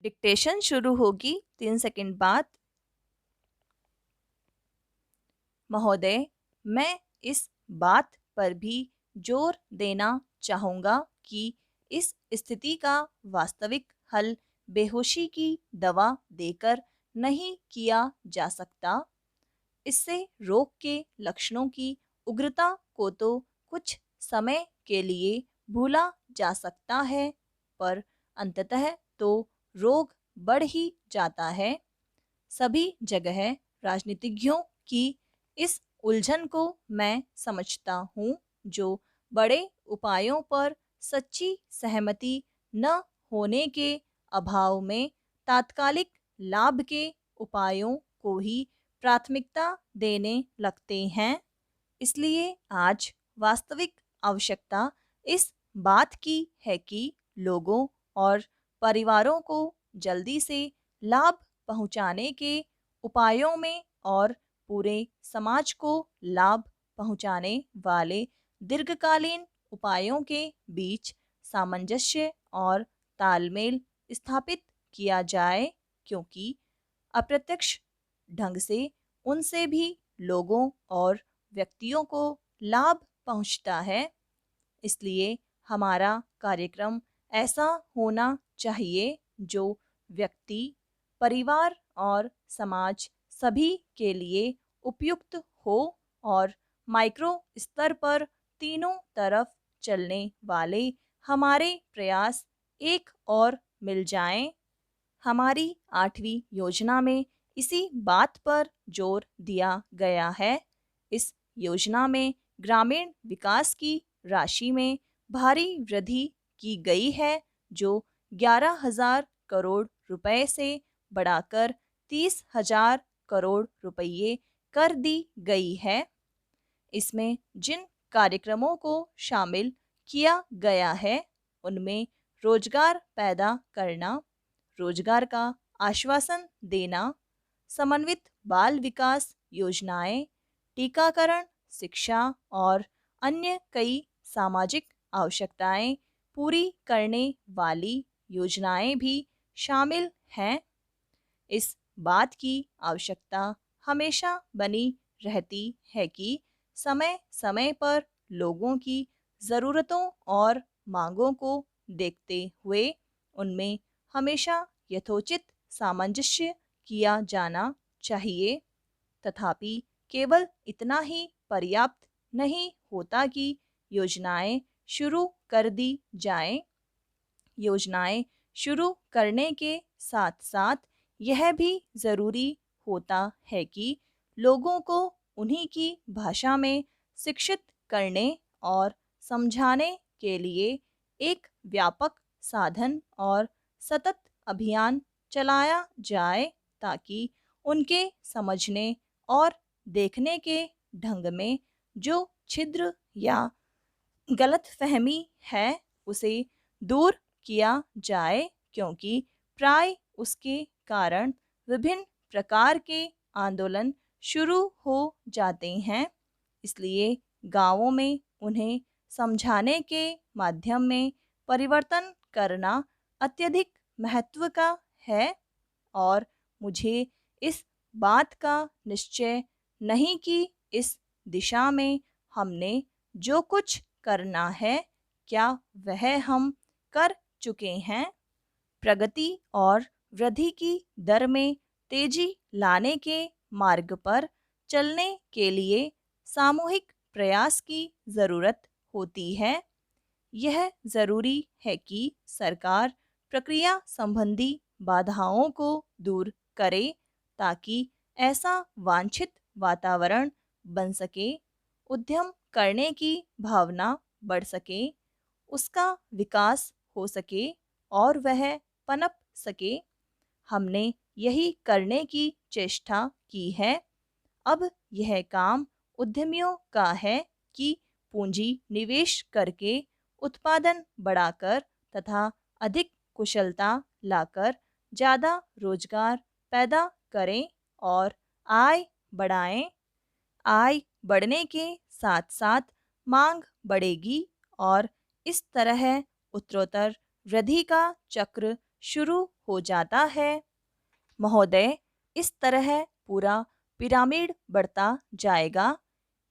Dictation शुरू होगी 3 second बाद। महोदय, मैं इस बात पर भी जोर देना चाहूँगा कि इस स्थिति का वास्तविक हल बेहोशी की दवा देकर नहीं किया जा सकता। इससे रोग के लक्षणों की उग्रता को तो कुछ समय के लिए भूला जा सकता है, पर अंततः तो रोग बढ़ ही जाता है। सभी जगह राजनीतिज्ञों की इस उलझन को मैं समझता हूँ, जो बड़े उपायों पर सच्ची सहमति न होने के अभाव में तात्कालिक लाभ के उपायों को ही प्राथमिकता देने लगते हैं। इसलिए आज वास्तविक आवश्यकता इस बात की है कि लोगों और परिवारों को जल्दी से लाभ पहुंचाने के उपायों में और पूरे समाज को लाभ पहुंचाने वाले दीर्घकालीन उपायों के बीच सामंजस्य और तालमेल स्थापित किया जाए, क्योंकि अप्रत्यक्ष ढंग से उनसे भी लोगों और व्यक्तियों को लाभ पहुंचता है। इसलिए हमारा कार्यक्रम ऐसा होना चाहिए जो व्यक्ति, परिवार और समाज सभी के लिए उपयुक्त हो और माइक्रो स्तर पर तीनों तरफ चलने वाले हमारे प्रयास एक और मिल जाएं। हमारी 8वीं योजना में इसी बात पर जोर दिया गया है। इस योजना में ग्रामीण विकास की राशि में भारी वृद्धि की गई है, जो 11,000 करोड़ रुपए से बढ़ाकर 30,000 करोड़ रुपये कर दी गई है। इसमें जिन कार्यक्रमों को शामिल किया गया है, उनमें रोजगार पैदा करना, रोजगार का आश्वासन देना, समन्वित बाल विकास योजनाएं, टीकाकरण, शिक्षा और अन्य कई सामाजिक आवश्यकताएं पूरी करने वाली योजनाएं भी शामिल हैं। इस बात की आवश्यकता हमेशा बनी रहती है कि समय समय पर लोगों की ज़रूरतों और मांगों को देखते हुए उनमें हमेशा यथोचित सामंजस्य किया जाना चाहिए। तथापि केवल इतना ही पर्याप्त नहीं होता कि योजनाएं शुरू कर दी जाएं। योजनाएं शुरू करने के साथ साथ यह भी ज़रूरी होता है कि लोगों को उन्हीं की भाषा में शिक्षित करने और समझाने के लिए एक व्यापक साधन और सतत अभियान चलाया जाए, ताकि उनके समझने और देखने के ढंग में जो छिद्र या गलतफहमी है उसे दूर किया जाए, क्योंकि प्राय उसके कारण विभिन्न प्रकार के आंदोलन शुरू हो जाते हैं। इसलिए गांवों में उन्हें समझाने के माध्यम में परिवर्तन करना अत्यधिक महत्व का है। और मुझे इस बात का निश्चय नहीं कि इस दिशा में हमने जो कुछ करना है, क्या वह हम कर चुके हैं। प्रगति और वृद्धि की दर में तेजी लाने के मार्ग पर चलने के लिए सामूहिक प्रयास की ज़रूरत होती है। यह ज़रूरी है कि सरकार प्रक्रिया संबंधी बाधाओं को दूर करे, ताकि ऐसा वांछित वातावरण बन सके, उद्यम करने की भावना बढ़ सके, उसका विकास हो सके और वह पनप सके। हमने यही करने की चेष्टा की है। अब यह काम उद्यमियों का है कि पूंजी निवेश करके उत्पादन बढ़ाकर तथा अधिक कुशलता लाकर ज़्यादा रोजगार पैदा करें और आय बढ़ाएं। आय बढ़ने के साथ साथ मांग बढ़ेगी और इस तरह उत्तरोत्तर वृद्धि का चक्र शुरू हो जाता है। महोदय, इस तरह पूरा पिरामिड बढ़ता जाएगा।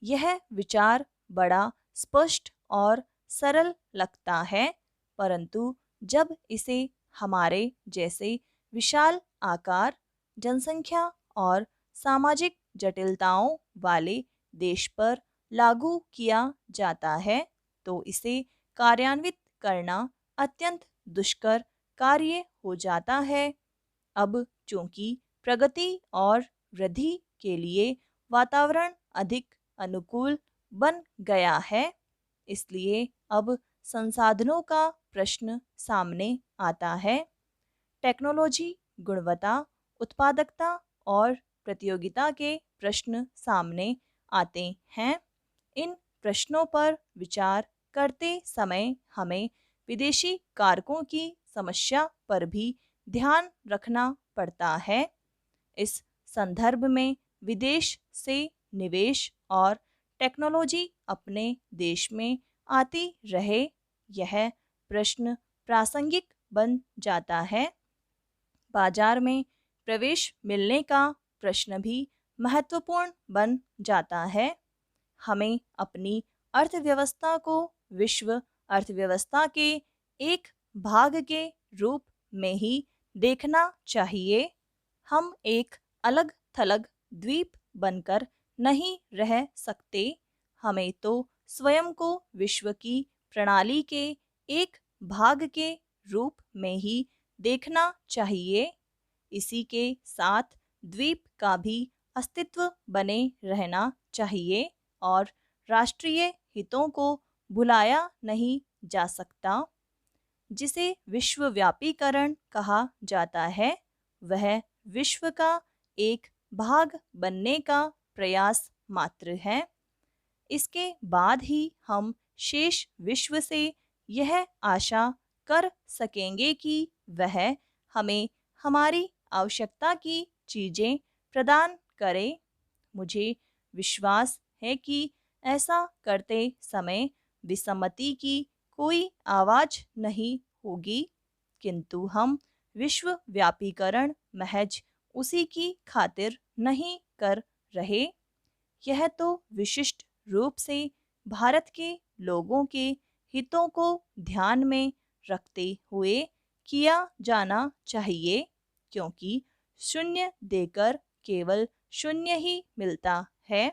यह विचार बड़ा स्पष्ट और सरल लगता है, परंतु जब इसे हमारे जैसे विशाल आकार, जनसंख्या और सामाजिक जटिलताओं वाले देश पर लागू किया जाता है, तो इसे कार्यान्वित करना अत्यंत दुष्कर कार्य हो जाता है। अब चूंकि प्रगति और वृद्धि के लिए वातावरण अधिक अनुकूल बन गया है, इसलिए अब संसाधनों का प्रश्न सामने आता है। टेक्नोलॉजी, गुणवत्ता, उत्पादकता और प्रतियोगिता के प्रश्न सामने आते हैं। इन प्रश्नों पर विचार करते समय हमें विदेशी कारकों की समस्या पर भी ध्यान रखना पड़ता है। इस संदर्भ में विदेश से निवेश और टेक्नोलॉजी अपने देश में आती रहे, यह प्रश्न प्रासंगिक बन जाता है। बाजार में प्रवेश मिलने का प्रश्न भी महत्वपूर्ण बन जाता है। हमें अपनी अर्थव्यवस्था को विश्व अर्थव्यवस्था के एक भाग के रूप में ही देखना चाहिए। हम एक अलग थलग द्वीप बनकर नहीं रह सकते। हमें तो स्वयं को विश्व की प्रणाली के एक भाग के रूप में ही देखना चाहिए। इसी के साथ द्वीप का भी अस्तित्व बने रहना चाहिए और राष्ट्रीय हितों को भुलाया नहीं जा सकता। जिसे विश्वव्यापीकरण कहा जाता है, वह विश्व का एक भाग बनने का प्रयास मात्र है। इसके बाद ही हम शेष विश्व से यह आशा कर सकेंगे कि वह हमें हमारी आवश्यकता की चीज़ें प्रदान करे। मुझे विश्वास है कि ऐसा करते समय विसम्मति की कोई आवाज़ नहीं होगी, किंतु हम विश्वव्यापीकरण महज उसी की खातिर नहीं कर रहे। यह तो विशिष्ट रूप से भारत के लोगों के हितों को ध्यान में रखते हुए किया जाना चाहिए, क्योंकि शून्य देकर केवल शून्य ही मिलता है।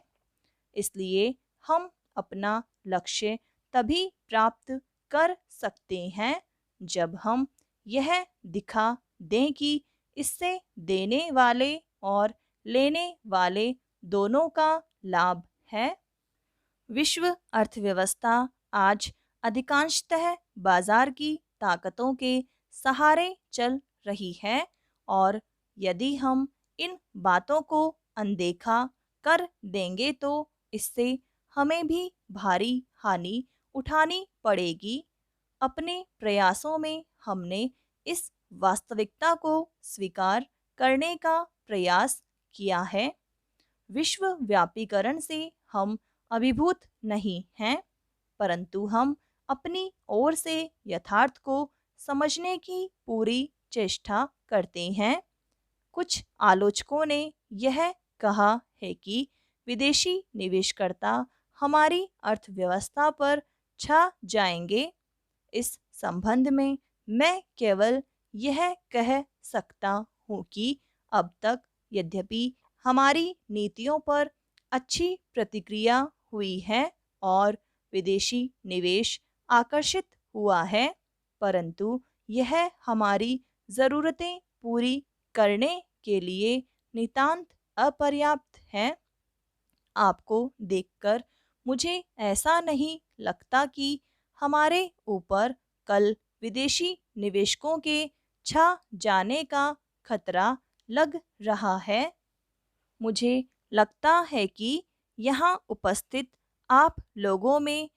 इसलिए हम अपना लक्ष्य तभी प्राप्त कर सकते हैं जब हम यह दिखा दें कि इससे देने वाले और लेने वाले दोनों का लाभ है। विश्व अर्थव्यवस्था आज अधिकांशतः बाजार की ताकतों के सहारे चल रही है, और यदि हम इन बातों को अनदेखा कर देंगे तो इससे हमें भी भारी हानि उठानी पड़ेगी। अपने प्रयासों में हमने इस वास्तविकता को स्वीकार करने का प्रयास किया है। विश्वव्यापीकरण से हम अभिभूत नहीं हैं, परंतु हम अपनी ओर से यथार्थ को समझने की पूरी चेष्टा करते हैं। कुछ आलोचकों ने यह कहा है कि विदेशी निवेशकर्ता हमारी अर्थव्यवस्था पर छा जाएंगे। इस संबंध में मैं केवल यह कह सकता हूँ कि अब तक यद्यपि हमारी नीतियों पर अच्छी प्रतिक्रिया हुई है और विदेशी निवेश आकर्षित हुआ है, परंतु यह हमारी ज़रूरतें पूरी करने के लिए नितांत अपर्याप्त है। आपको देखकर मुझे ऐसा नहीं लगता कि हमारे ऊपर कल विदेशी निवेशकों के छा जाने का खतरा लग रहा है। मुझे लगता है कि यहाँ उपस्थित आप लोगों में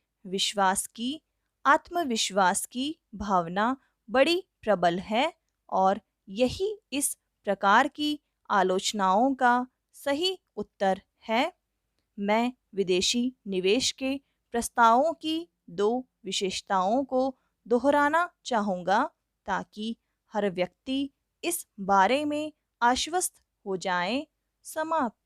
आत्मविश्वास की भावना बड़ी प्रबल है, और यही इस प्रकार की आलोचनाओं का सही उत्तर है। मैं विदेशी निवेश के प्रस्तावों की दो विशेषताओं को दोहराना चाहूँगा, ताकि हर व्यक्ति इस बारे में आश्वस्त हो जाए। समाप्त।